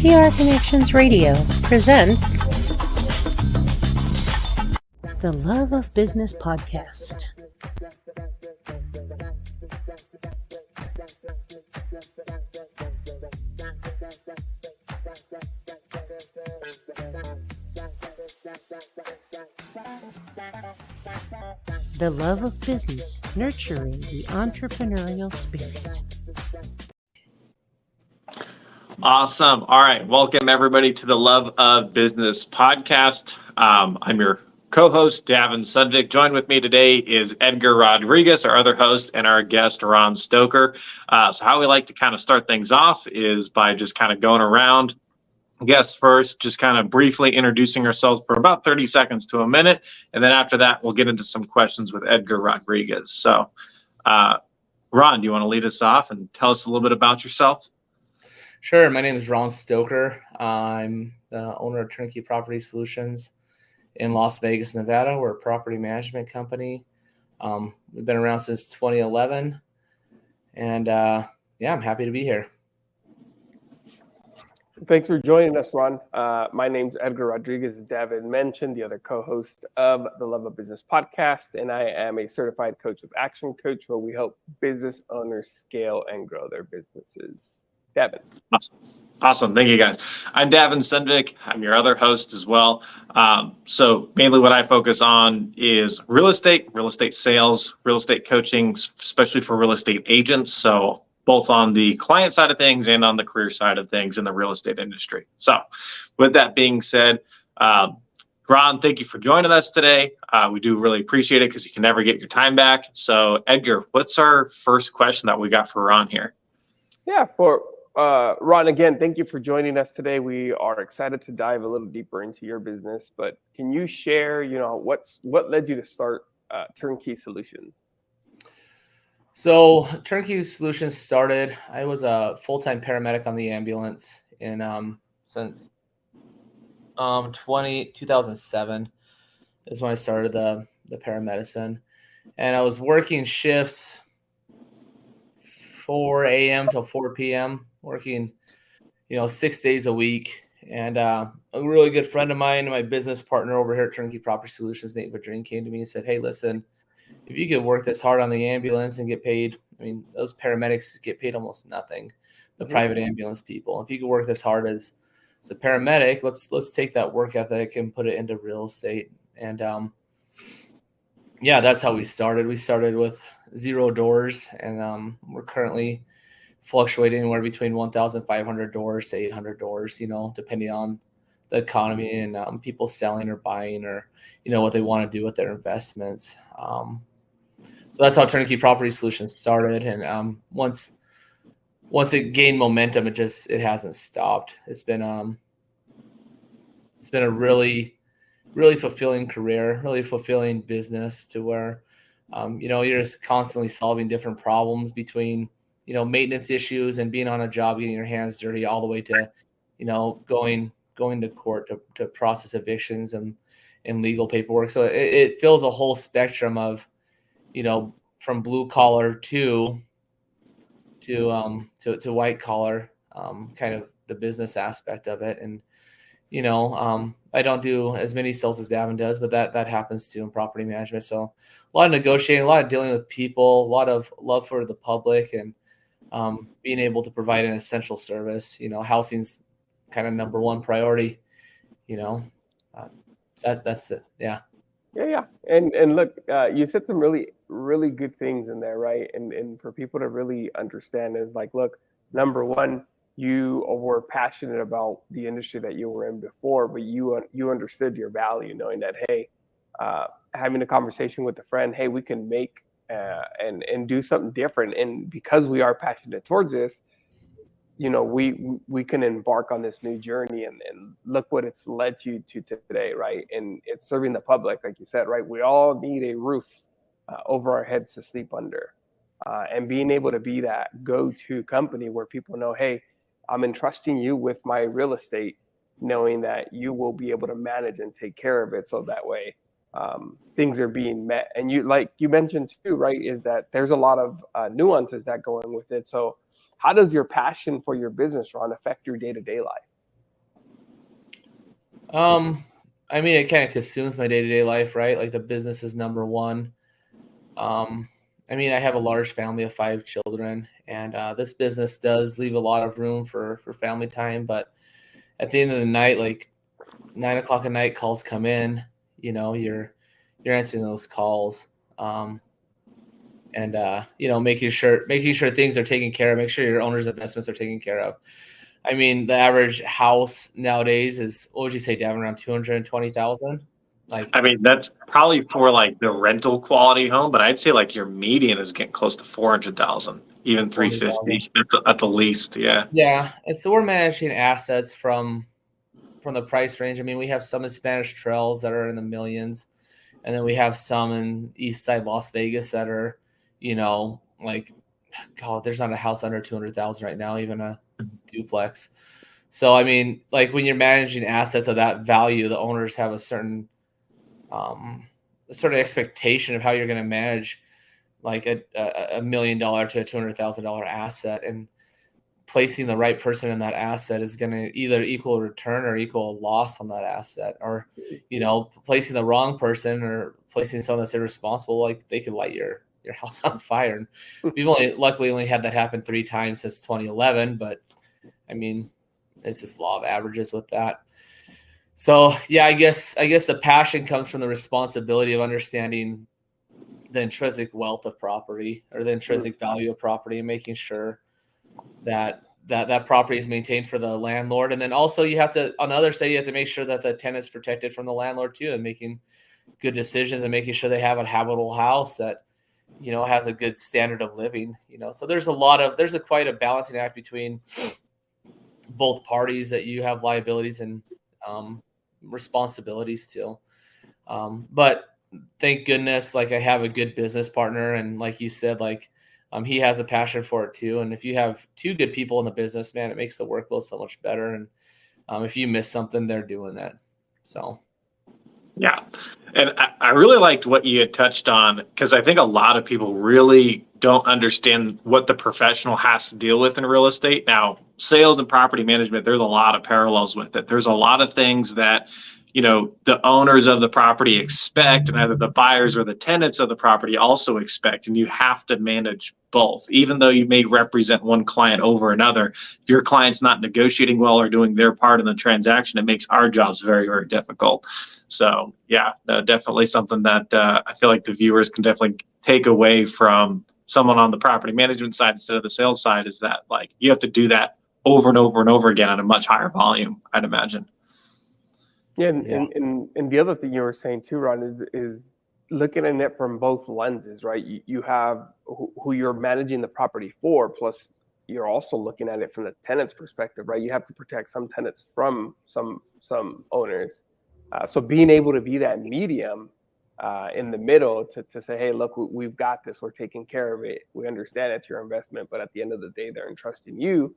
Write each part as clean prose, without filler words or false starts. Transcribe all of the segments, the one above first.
PR Connections Radio presents the Love of Business podcast. The Love of Business, nurturing the entrepreneurial spirit. Awesome. All right. Welcome, everybody, to the Love of Business podcast. I'm your co-host, Davin Sundvick. Joined with me today is Edgar Rodriguez, our other host, and our guest, Ron Stoker. So how we like to kind of start things off is by just kind of going around. Guests first, just kind of briefly introducing ourselves for about 30 seconds to a minute. And then after that, we'll get into some questions with Edgar Rodriguez. So, Ron, do you want to lead us off and tell us a little bit about yourself? Sure. My name is Ron Stoker. I'm the owner of Turnkey Property Solutions in Las Vegas, Nevada. We're a property management company. We've been around since 2011. And I'm happy to be here. Thanks for joining us, Ron. My name's Edgar Rodriguez, as Davin mentioned, the other co-host of the Love of Business podcast, and I am a certified coach with Action Coach, where we help business owners scale and grow their businesses. Davin. Awesome. Thank you, guys. I'm Davin Sundvick. I'm your other host as well. So mainly what I focus on is real estate sales, real estate coaching, especially for real estate agents. So both on the client side of things and on the career side of things in the real estate industry. So with that being said, Ron, thank you for joining us today. We do really appreciate it because you can never get your time back. So Edgar, what's our first question that we got for Ron here? Yeah, Ron, again, thank you for joining us today. We are excited to dive a little deeper into your business, but can you share, what led you to start Turnkey Solutions? So Turnkey Solutions started, I was a full-time paramedic on the ambulance since 2007 is when I started the paramedicine. And I was working shifts 4 a.m. till 4 p.m., working, 6 days a week. And a really good friend of mine, my business partner over here at Turnkey Property Solutions, Nate Vadrin, came to me and said, "Hey, listen, if you could work this hard on the ambulance and get paid, those paramedics get paid almost nothing, the private ambulance people. If you could work this hard as a paramedic, let's take that work ethic and put it into real estate." And that's how we started. We started with 0 doors, and we're currently fluctuating anywhere between 1,500 doors to 800 doors, depending on the economy and people selling or buying or, what they want to do with their investments. So that's how Turnkey Property Solutions started. And once it gained momentum, it hasn't stopped. It's been a really, really fulfilling career, really fulfilling business to where, you're just constantly solving different problems between, maintenance issues and being on a job, getting your hands dirty, all the way to, going to court to process evictions and legal paperwork. So it fills a whole spectrum of, from blue collar to white collar, kind of the business aspect of it. And, I don't do as many sales as Davin does, but that happens too in property management. So a lot of negotiating, a lot of dealing with people, a lot of love for the public, and being able to provide an essential service. Housing's kind of number one priority. That's it. Yeah. Yeah. And look, you said some really, really good things in there, right? And for people to really understand is like, look, number one, you were passionate about the industry that you were in before, but you understood your value, knowing that, hey, having a conversation with a friend, hey, we can make and do something different. And because we are passionate towards this, we can embark on this new journey and look what it's led you to today, right? And it's serving the public, like you said, right? We all need a roof over our heads to sleep under. And being able to be that go-to company where people know, hey, I'm entrusting you with my real estate, knowing that you will be able to manage and take care of it. So that way things are being met. And you, like you mentioned too, right, is that there's a lot of nuances that go in with it. So how does your passion for your business, Ron, affect your day-to-day life? I mean, it kind of consumes my day-to-day life, right? Like the business is number one. I mean, I have a large family of 5 children, and this business does leave a lot of room for family time. But at the end of the night, like 9 o'clock at night, calls come in. You're answering those calls, and making sure things are taken care of. Make sure your owner's investments are taken care of. I mean, the average house nowadays is, what would you say, Davin, around 220,000? Like, I mean, that's probably for like the rental quality home, but I'd say like your median is getting close to 400,000, even 350 at the least. Yeah. Yeah, and so we're managing assets from the price range. I mean, we have some in Spanish Trails that are in the millions, and then we have some in East Side Las Vegas that are, like, God, there's not a house under 200,000 right now, even a duplex. So I mean, like when you're managing assets of that value, the owners have a certain sort of expectation of how you're going to manage like a $1 million to a $200,000 asset, and placing the right person in that asset is going to either equal a return or equal a loss on that asset. Or, placing the wrong person or placing someone that's irresponsible, like they could light your house on fire. And we've luckily only had that happen 3 times since 2011, but I mean, it's just law of averages with that. So yeah, I guess the passion comes from the responsibility of understanding the intrinsic wealth of property, or the intrinsic value of property, and making sure that property is maintained for the landlord. And then also you have to, on the other side, you have to make sure that the tenant's protected from the landlord too, and making good decisions and making sure they have a habitable house that, has a good standard of living, So there's quite a balancing act between both parties that you have liabilities and responsibilities to. But thank goodness, like I have a good business partner, and like you said, like he has a passion for it too. And if you have 2 good people in the business, man, it makes the workload so much better. And if you miss something, they're doing that. So. Yeah. And I really liked what you had touched on, because I think a lot of people really don't understand what the professional has to deal with in real estate. Now, sales and property management, there's a lot of parallels with it. There's a lot of things that, the owners of the property expect, and either the buyers or the tenants of the property also expect. And you have to manage both, even though you may represent one client over another. If your client's not negotiating well or doing their part in the transaction, it makes our jobs very, very difficult. So yeah, definitely something that I feel like the viewers can definitely take away from someone on the property management side instead of the sales side, is that like you have to do that over and over and over again at a much higher volume, I'd imagine. Yeah, and the other thing you were saying too, Ron, is looking at it from both lenses, right? You have who you're managing the property for, plus you're also looking at it from the tenant's perspective, right? You have to protect some tenants from some owners. So being able to be that medium in the middle to say, hey, look, we've got this, we're taking care of it. We understand it's your investment, but at the end of the day, they're entrusting you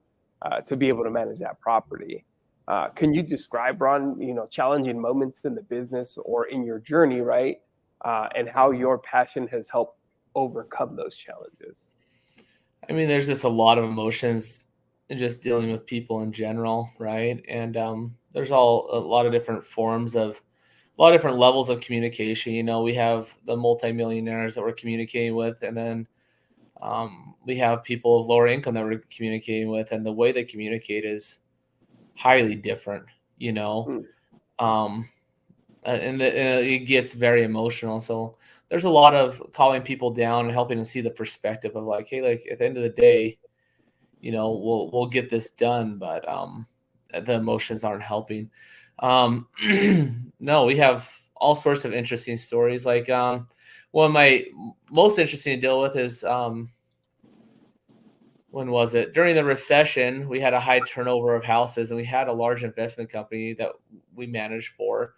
to be able to manage that property. Can you describe, Ron, challenging moments in the business or in your journey, right? And how your passion has helped overcome those challenges? I mean, there's just a lot of emotions in just dealing with people in general, right? And there's a lot of different different levels of communication. We have the multimillionaires that we're communicating with, and then we have people of lower income that we're communicating with, and the way they communicate is highly different, and it gets very emotional. So there's a lot of calming people down and helping them see the perspective of like, hey, like at the end of the day, we'll get this done, but the emotions aren't helping. No, we have all sorts of interesting stories. Like one of my most interesting to deal with is when was it? During the recession, we had a high turnover of houses, and we had a large investment company that we managed for.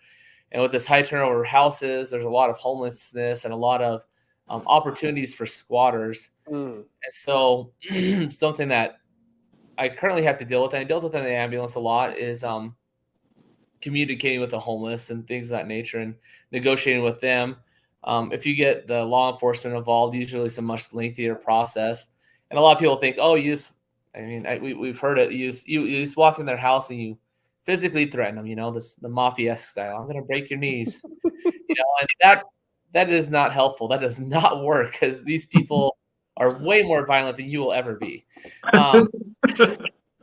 And with this high turnover of houses, there's a lot of homelessness and a lot of opportunities for squatters. And so something that I currently have to deal with, and I dealt with in the ambulance a lot, is communicating with the homeless and things of that nature and negotiating with them. If you get the law enforcement involved, usually it's a much lengthier process. And a lot of people think, oh, we've heard it. You just walk in their house and you physically threaten them, the mafia-esque style. I'm going to break your knees, and that is not helpful. That does not work, because these people are way more violent than you will ever be.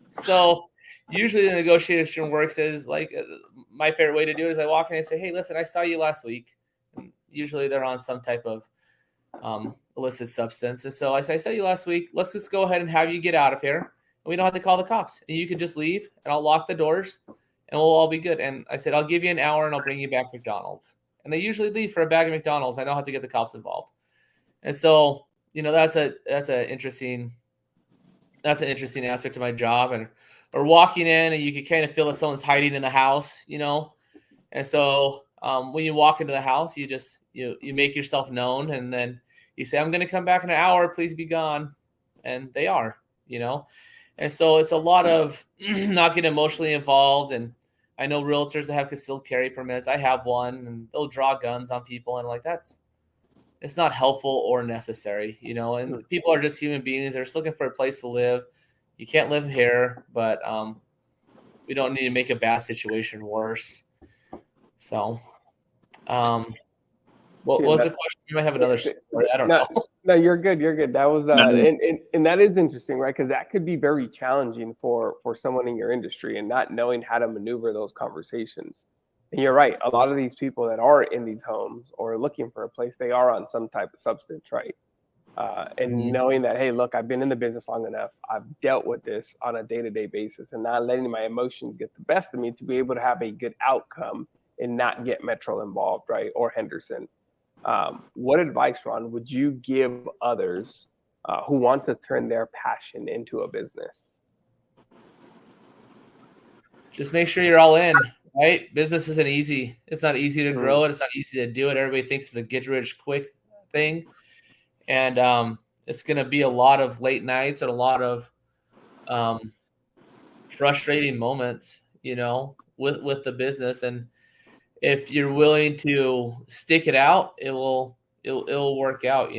So usually the negotiation works is like, my favorite way to do it is I walk in and say, hey, listen, I saw you last week. And usually they're on some type of illicit substance. And so I say, I saw you last week. Let's just go ahead and have you get out of here. And we don't have to call the cops. And you can just leave, and I'll lock the doors, and we'll all be good. And I said, I'll give you an hour, and I'll bring you back McDonald's. And they usually leave for a bag of McDonald's. I don't have to get the cops involved. And so, that's an interesting aspect of my job. Or walking in, and you can kind of feel that someone's hiding in the house, And so when you walk into the house, you just you make yourself known, and then you say, I'm going to come back in an hour, please be gone. And they are, And so it's a lot of not getting emotionally involved. And I know realtors that have concealed carry permits. I have one, and they'll draw guns on people, and it's not helpful or necessary, and people are just human beings. They're just looking for a place to live. You can't live here, but we don't need to make a bad situation worse. So, what was the question? You might have another story. I don't know. No, you're good. You're good. That was and that is interesting, right? Because that could be very challenging for someone in your industry, and not knowing how to maneuver those conversations. And you're right. A lot of these people that are in these homes or looking for a place, they are on some type of substance, right? And knowing that, hey, look, I've been in the business long enough. I've dealt with this on a day-to-day basis, and not letting my emotions get the best of me to be able to have a good outcome and not get Metro involved, right? Or Henderson. What advice, Ron, would you give others who want to turn their passion into a business? Just make sure you're all in, right? Business isn't easy. It's not easy to grow it. It's not easy to do it. Everybody thinks it's a get-rich-quick thing. And it's going to be a lot of late nights and a lot of frustrating moments, with the business. And if you're willing to stick it out, it'll work out,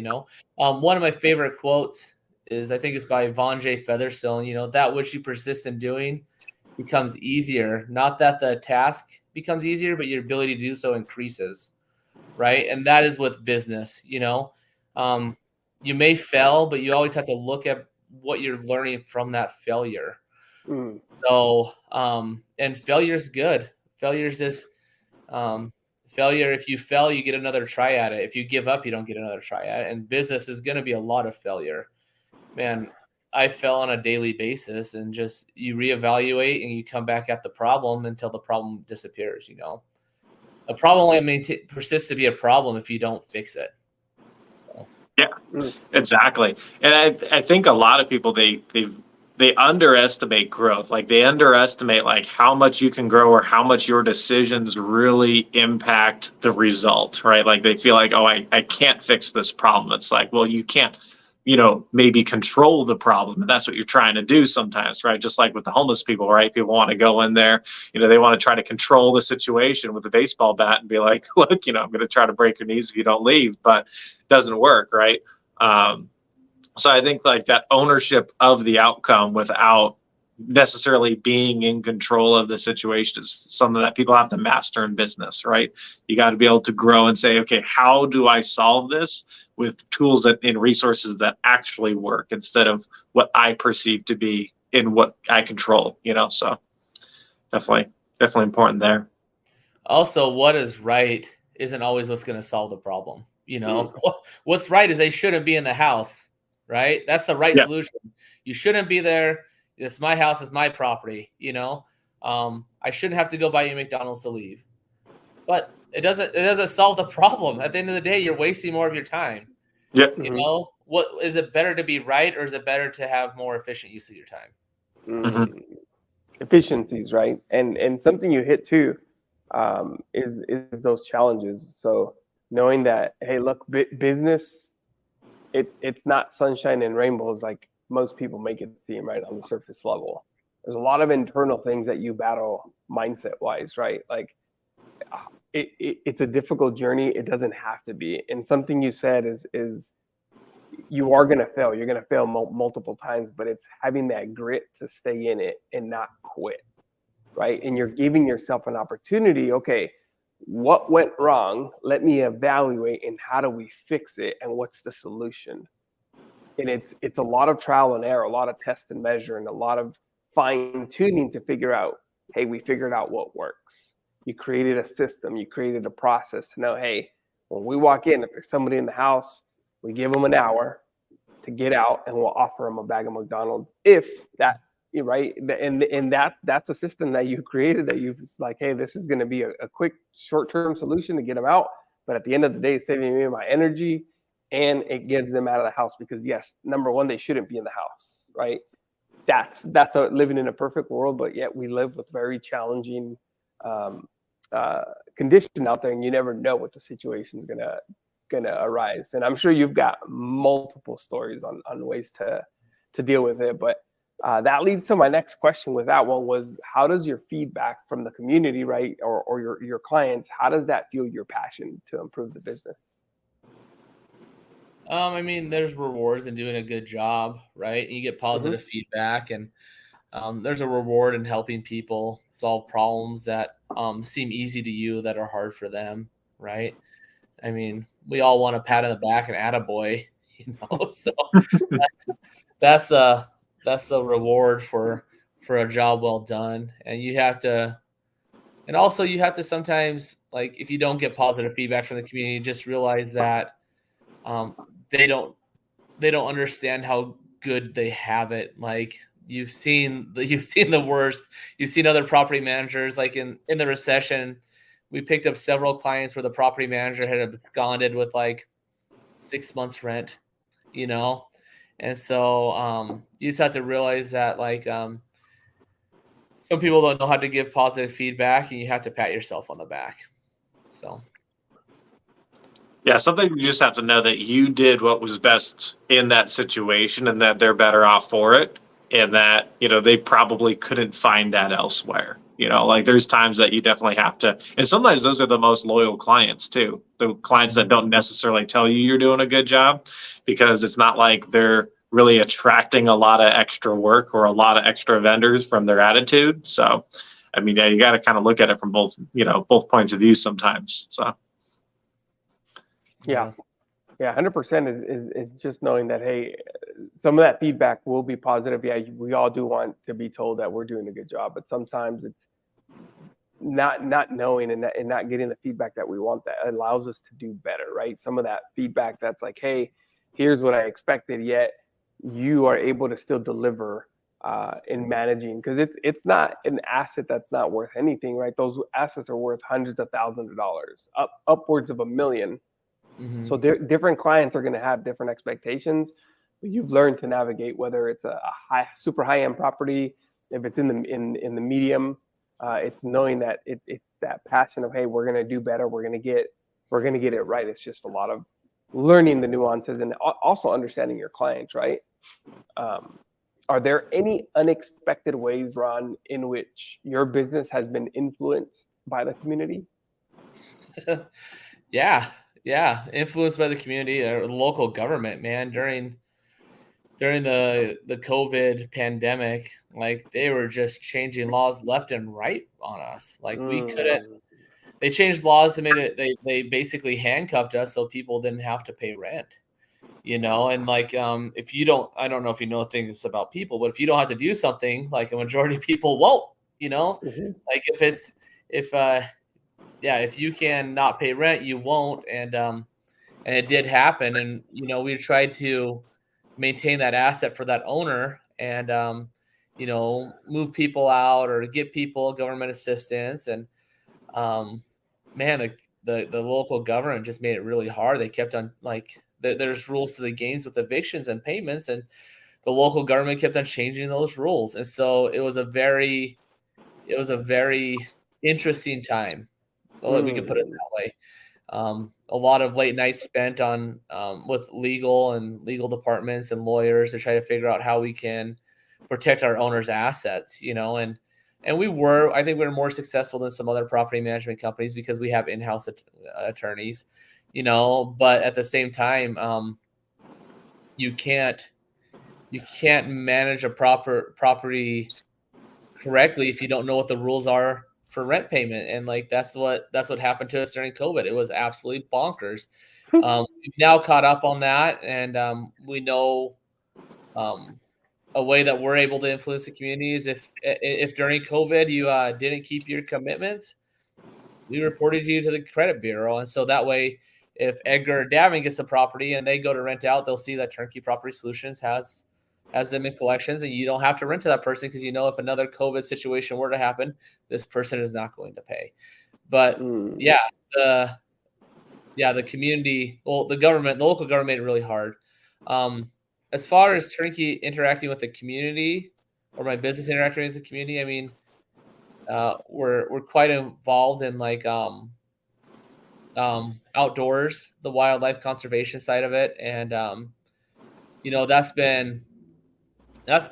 One of my favorite quotes is, I think it's by Von J. Featherstone, that which you persist in doing becomes easier. Not that the task becomes easier, but your ability to do so increases, right? And that is with business, you may fail, but you always have to look at what you're learning from that failure. So, and failure is good. Failure is this, failure. If you fail, you get another try at it. If you give up, you don't get another try at it. And business is going to be a lot of failure. Man, I fell on a daily basis, and just you reevaluate and you come back at the problem until the problem disappears. A problem only persists to be a problem if you don't fix it. Yeah, exactly. And I think a lot of people, they underestimate growth. Like, they underestimate how much you can grow, or how much your decisions really impact the result, right? Like, they feel like, oh, I can't fix this problem. It's like, well, you can't, maybe control the problem. And that's what you're trying to do sometimes, right? Just like with the homeless people, right? People want to go in there, they want to try to control the situation with a baseball bat and be like, look, I'm going to try to break your knees if you don't leave, but it doesn't work, right? So I think that ownership of the outcome without necessarily being in control of the situation is something that people have to master in business, right? You got to be able to grow and say, okay, how do I solve this with tools and resources that actually work, instead of what I perceive to be in what I control, so definitely important there. Also, what is right isn't always what's going to solve the problem. What's right is they shouldn't be in the house, right? That's the right solution. You shouldn't be there. It's my house, it's my property, I shouldn't have to go buy you McDonald's to leave. But it doesn't solve the problem. At the end of the day, you're wasting more of your time. Yeah. What is it better to be right, or is it better to have more efficient use of your time? Efficiencies, right? And something you hit too is those challenges. So knowing that, hey, look, business, it's not sunshine and rainbows like most people make it seem, right, on the surface level. There's a lot of internal things that you battle mindset wise, right? Like, it's a difficult journey. It doesn't have to be. And something you said is you are going to fail. You're going to fail multiple times, but it's having that grit to stay in it and not quit. right? And you're giving yourself an opportunity. Okay, what went wrong? Let me evaluate, and how do we fix it? And what's the solution? And it's a lot of trial and error, a lot of test and measure, and a lot of fine tuning to figure out, hey, we figured out what works. You created a system, you created a process to know, hey, when we walk in, if there's somebody in the house, we give them an hour to get out, and we'll offer them a bag of McDonald's. If that, right, and that's a system that you created, that you've like, hey, this is going to be a quick short-term solution to get them out, but at the end of the day, it's saving me my energy, and it gets them out of the house. Because yes, number one, they shouldn't be in the house, right? That's living in a perfect world, but yet we live with very challenging condition out there, and you never know what the situation is gonna arise. And I'm sure you've got multiple stories on ways to deal with it. But that leads to my next question with that one was, how does your feedback from the community, right, or your clients, how does that fuel your passion to improve the business? I mean, there's rewards in doing a good job, right? You get positive feedback, and there's a reward in helping people solve problems that seem easy to you that are hard for them, right? I mean, we all want a pat on the back and attaboy, so that's the reward for a job well done. And you have to sometimes, like, if you don't get positive feedback from the community, just realize that they don't understand how good they have it. Like, you've seen the worst. You've seen other property managers, like in the recession, we picked up several clients where the property manager had absconded with like 6 months rent, and so you just have to realize that, like, some people don't know how to give positive feedback, and you have to pat yourself on the back. So Yeah, something you just have to know that you did what was best in that situation, and that they're better off for it, and that, they probably couldn't find that elsewhere. Like, there's times that you definitely have to, and sometimes those are the most loyal clients too. The clients that don't necessarily tell you you're doing a good job, because it's not like they're really attracting a lot of extra work or a lot of extra vendors from their attitude. So, I mean, yeah, you got to kind of look at it from both points of view sometimes. So. Yeah, 100% is just knowing that, hey, some of that feedback will be positive. Yeah, we all do want to be told that we're doing a good job, but sometimes it's not knowing and not getting the feedback that we want that allows us to do better, right? Some of that feedback that's like, hey, here's what I expected, yet you are able to still deliver in managing, because it's not an asset that's not worth anything, right? Those assets are worth hundreds of thousands of dollars, upwards of $1 million. Mm-hmm. So different clients are going to have different expectations. But you've learned to navigate whether it's a super high end property, if it's in the medium. It's knowing that it's that passion of, hey, we're going to do better. We're going to get it right. It's just a lot of learning the nuances and also understanding your clients, right? Are there any unexpected ways, Ron, in which your business has been influenced by the community? Yeah, influenced by the community or local government, man. During the COVID pandemic, like, they were just changing laws left and right on us. Like, we couldn't. They changed laws to make it. They basically handcuffed us so people didn't have to pay rent. And like, if you don't, I don't know if you know things about people, but if you don't have to do something, like, a majority of people won't. Like, if you can not pay rent, you won't. And it did happen. And, we tried to maintain that asset for that owner and, move people out or get people government assistance. And, man, the local government just made it really hard. They kept on, like, there's rules to the games with evictions and payments, and the local government kept on changing those rules. And so it was a very interesting time. Well, we could put it that way. A lot of late nights spent on with legal departments and lawyers to try to figure out how we can protect our owners' assets, and I think we were more successful than some other property management companies because we have in-house attorneys, but at the same time, you can't manage a property correctly if you don't know what the rules are for rent payment. And like that's what happened to us during COVID. It was absolutely bonkers. We've now caught up on that, and we know a way that we're able to influence the community is if during COVID you didn't keep your commitments, we reported you to the credit bureau. And so that way, if Edgar or Davin gets a property and they go to rent out, they'll see that Turnkey Property Solutions has them in collections, and you don't have to rent to that person because you know if another COVID situation were to happen, this person is not going to pay. But the community, the government, the local government made it really hard. As far as Turnkey interacting with the community or my business interacting with the community, I mean, we're quite involved in like outdoors, the wildlife conservation side of it, and that's been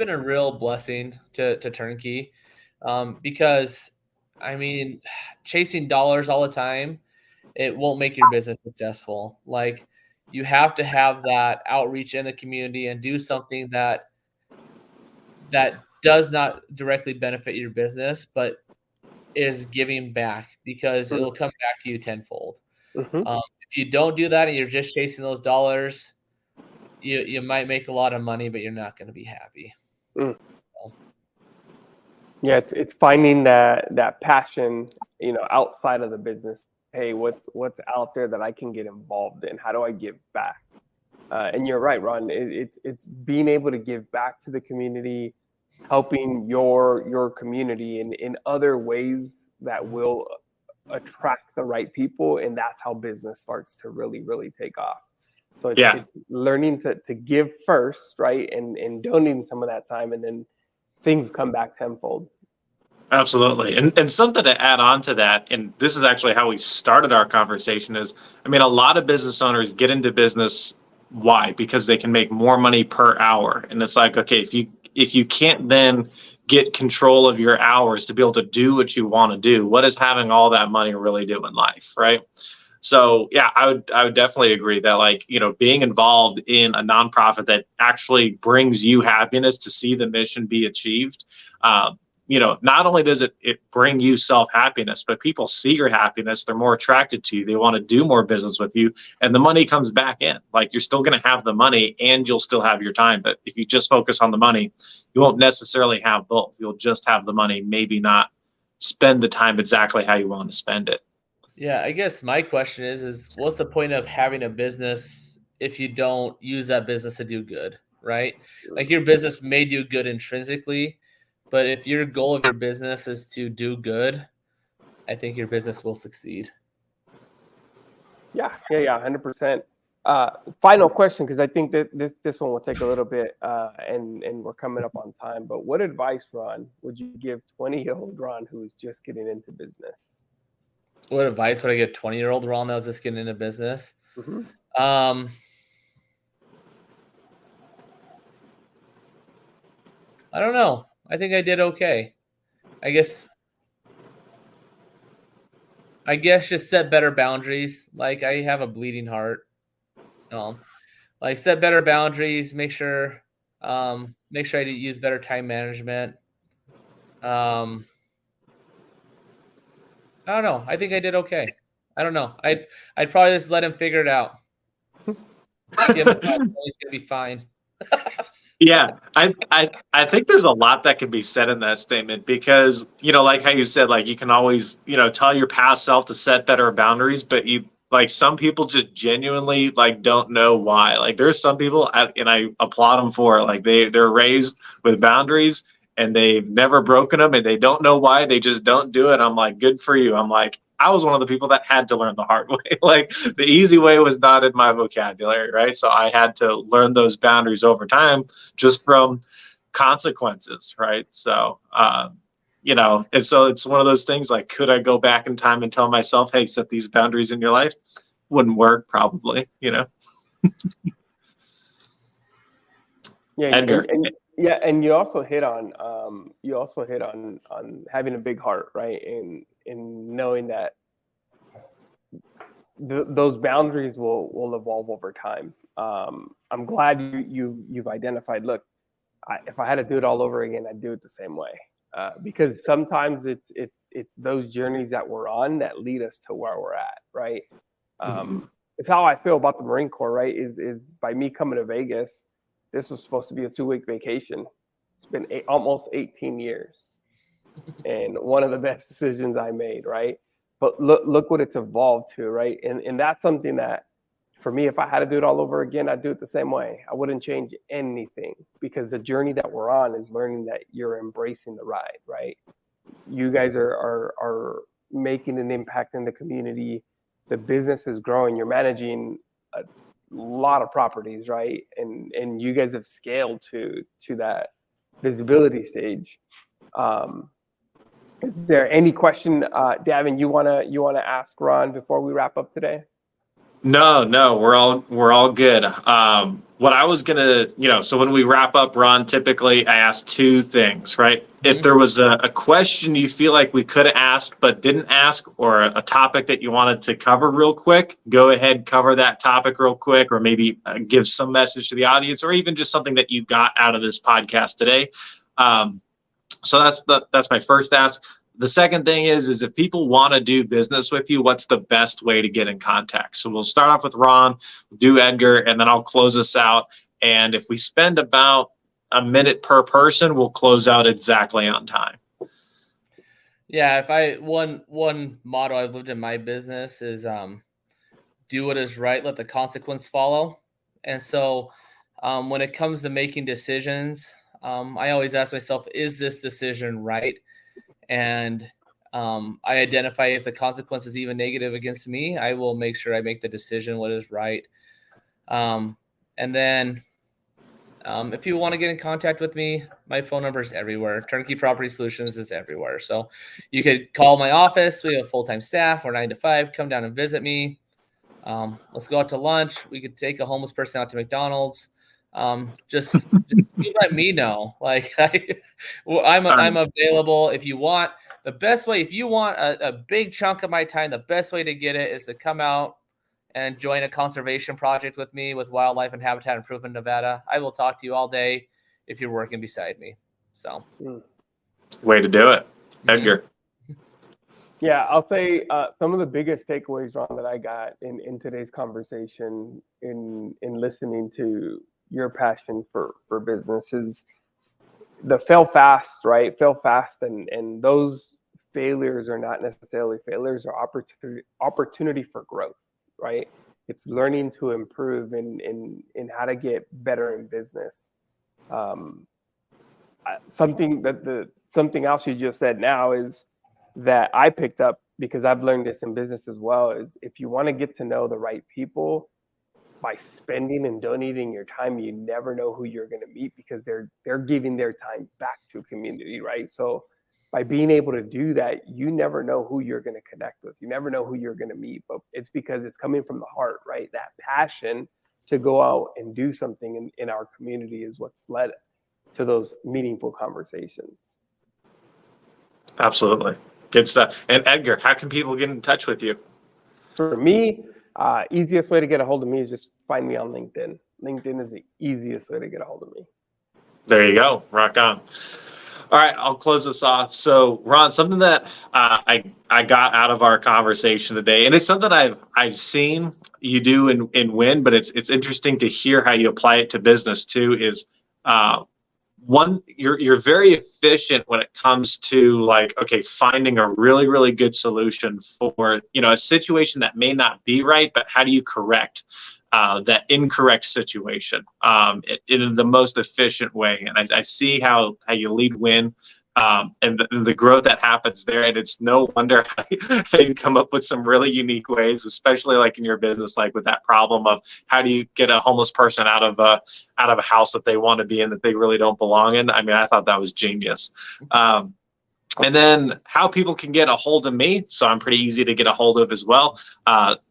a real blessing to Turnkey, because I mean, chasing dollars all the time, it won't make your business successful. Like, you have to have that outreach in the community and do something that does not directly benefit your business, but is giving back, because it will come back to you tenfold. If you don't do that and you're just chasing those dollars, you might make a lot of money, but you're not going to be happy. Yeah, it's finding that passion, outside of the business. Hey, what's out there that I can get involved in? How do I give back? And you're right, Ron. It's being able to give back to the community, helping your community in other ways that will attract the right people, and that's how business starts to really, really take off. So it's learning to give first, right, and donating some of that time, and then things come back tenfold. Absolutely. And something to add on to that, and this is actually how we started our conversation, is, I mean, a lot of business owners get into business. Why? Because they can make more money per hour. And it's like, okay, if you can't then get control of your hours to be able to do what you want to do, what is having all that money really do in life, right? So yeah, I would definitely agree that, like, being involved in a nonprofit that actually brings you happiness to see the mission be achieved, not only does it bring you self-happiness, but people see your happiness, they're more attracted to you, they want to do more business with you, and the money comes back in. Like, you're still going to have the money and you'll still have your time. But if you just focus on the money, you won't necessarily have both. You'll just have the money, maybe not spend the time exactly how you want to spend it. Yeah, I guess my question is what's the point of having a business if you don't use that business to do good, right? Like, your business may do good intrinsically, but if your goal of your business is to do good, I think your business will succeed. Yeah, 100%. Final question, because I think that this one will take a little bit, and we're coming up on time. But what advice, Ron, would you give 20-year-old Ron who is just getting into business? What advice would I give 20-year-old Ron that was just getting into business? I don't know. I think I did okay. I guess just set better boundaries. Like, I have a bleeding heart. So, like, set better boundaries, make sure I use better time management. I don't know. I think I did okay. I don't know. I'd probably just let him figure it out. Give him time, he's gonna be fine. Yeah, I think there's a lot that can be said in that statement, because, like how you said, like, you can always, tell your past self to set better boundaries, but some people just genuinely, like, don't know why. Like, there's some people, and I applaud them for it, like, they're raised with boundaries and they've never broken them, and they don't know why, they just don't do it. I'm like, good for you. I'm like, I was one of the people that had to learn the hard way. Like, the easy way was not in my vocabulary, right? So I had to learn those boundaries over time, just from consequences, right? So, and so it's one of those things, like, could I go back in time and tell myself, hey, set these boundaries in your life? Wouldn't work, probably, Yeah, Edgar. And you also hit on having a big heart, right? And knowing that those boundaries will evolve over time. I'm glad you've identified, look, if I had to do it all over again, I'd do it the same way. because sometimes it's those journeys that we're on that lead us to where we're at, right? It's how I feel about the Marine Corps, right? Is by me coming to Vegas, this was supposed to be a 2-week vacation. It's been almost 18 years, and one of the best decisions I made, right? But look what it's evolved to, right? And that's something that, for me, if I had to do it all over again, I'd do it the same way. I wouldn't change anything, because the journey that we're on is learning that you're embracing the ride, right? You guys are making an impact in the community. The business is growing. You're managing a lot of properties, right? And you guys have scaled to that visibility stage. Is there any question, Davin, you wanna ask Ron before we wrap up today? No, we're all good. What I was gonna, so when we wrap up, Ron, typically I ask 2 things, right? If there was a question you feel like we could have asked but didn't ask, or a topic that you wanted to cover real quick, go ahead, cover that topic real quick, or maybe give some message to the audience, or even just something that you got out of this podcast today. So that's my first ask. The second thing is if people want to do business with you, what's the best way to get in contact? So we'll start off with Ron, do Edgar, and then I'll close us out. And if we spend about a minute per person, we'll close out exactly on time. Yeah, one motto I've lived in my business is do what is right, let the consequence follow. And so when it comes to making decisions, I always ask myself, is this decision right? And I identify if the consequence is even negative against me, I will make sure I make the decision what is right. And then if you want to get in contact with me, my phone number is everywhere. Turnkey Property Solutions is everywhere. So you could call my office. We have full-time staff. We're 9 to 5. Come down and visit me. Let's go out to lunch. We could take a homeless person out to McDonald's. Just let me know. Like I'm available if you want. The best way, if you want a big chunk of my time, the best way to get it is to come out and join a conservation project with me with Wildlife and Habitat Improvement Nevada. I will talk to you all day if you're working beside me. So, way to do it, Edgar. Yeah, I'll say some of the biggest takeaways, Ron, that I got in today's conversation in listening to your passion for business is the fail fast, right? Fail fast, and those failures are not necessarily failures, or opportunity for growth, right? It's learning to improve in how to get better in business. Something else you just said now is that I picked up, because I've learned this in business as well, is if you want to get to know the right people, by spending and donating your time, you never know who you're going to meet, because they're giving their time back to community, right? So by being able to do that, you never know who you're going to connect with. You never know who you're going to meet, but it's because it's coming from the heart, right? That passion to go out and do something in our community is what's led to those meaningful conversations. Absolutely. Good stuff. And Edgar, how can people get in touch with you? For me, easiest way to get a hold of me is just find me on LinkedIn. LinkedIn is the easiest way to get a hold of me. There you go. Rock on. All right, I'll close this off. So, Ron, something that I got out of our conversation today, and it's something I've seen you do in Win, but it's interesting to hear how you apply it to business too. Is one, you're very efficient when it comes to finding a really, really good solution for a situation that may not be right, but how do you correct that incorrect situation in the most efficient way? And I see how you lead Win and the growth that happens there. And it's no wonder how you come up with some really unique ways, especially like in your business, like with that problem of how do you get a homeless person out of a house that they want to be in that they really don't belong in. I mean, I thought that was genius. And then how people can get a hold of me. So I'm pretty easy to get a hold of as well.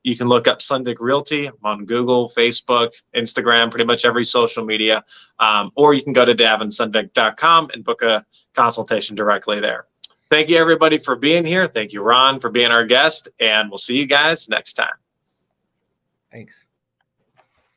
You can look up Sundvick Realty on Google, Facebook, Instagram, pretty much every social media. Or you can go to davinsundvick.com and book a consultation directly there. Thank you, everybody, for being here. Thank you, Ron, for being our guest. And we'll see you guys next time. Thanks.